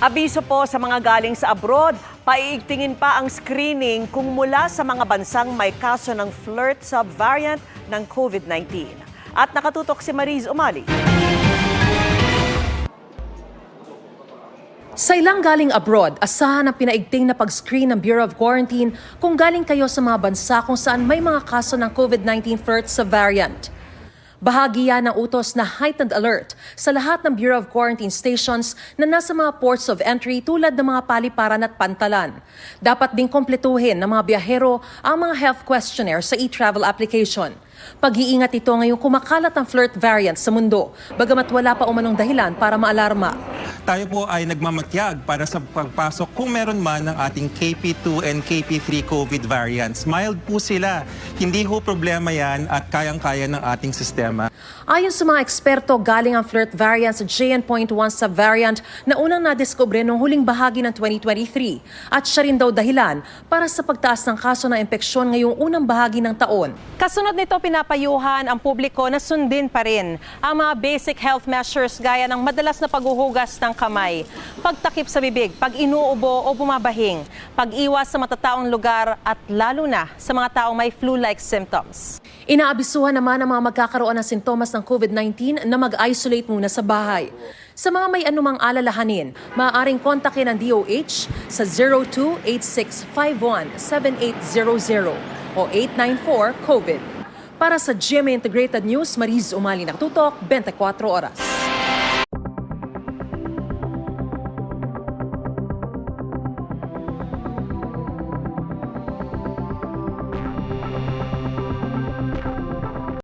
Abiso po sa mga galing sa abroad, paiigtingin pa ang screening kung mula sa mga bansang may kaso ng flirt subvariant ng COVID-19. At nakatutok si Mariz Umali. Sa ilang galing abroad, asahan ang pinaigting na pag-screen ng Bureau of Quarantine kung galing kayo sa mga bansa kung saan may mga kaso ng COVID-19 flirt subvariant. Bahagi yan ng utos na heightened alert sa lahat ng Bureau of Quarantine stations na nasa mga ports of entry tulad ng mga paliparan at pantalan. Dapat ding kompletuhin ng mga biyahero ang mga health questionnaire sa e-travel application. Pag-iingat ito ngayong kumakalat ang flirt variant sa mundo, bagamat wala pa umanong dahilan para maalarma. Tayo po ay nagmamatyag para sa pagpasok kung meron man ng ating KP2 and KP3 COVID variants. Mild po sila. Hindi ho problema yan at kayang-kaya ng ating sistema. Ayon sa mga eksperto, galing ang flirt variant sa JN.1 subvariant na unang nadiskubre noong huling bahagi ng 2023 at siya rin daw dahilan para sa pagtaas ng kaso ng impeksyon ngayong unang bahagi ng taon. Kasunod nito, pinapayuhan ang publiko na sundin pa rin ang mga basic health measures gaya ng madalas na paghuhugas ng kamay, pagtakip sa bibig, pag-inuubo o bumabahing, pag-iwas sa matataong lugar at lalo na sa mga taong may flu-like symptoms. Inaabisuhan naman ang mga magkakaroon ng sintomas ng COVID-19 na mag-isolate muna sa bahay. Sa mga may anumang alalahanin, maaaring kontakin ang DOH sa 02-8651-7800 o 894-COVID. Para sa GMA Integrated News, Mariz Umali, nakatutok, 24 oras.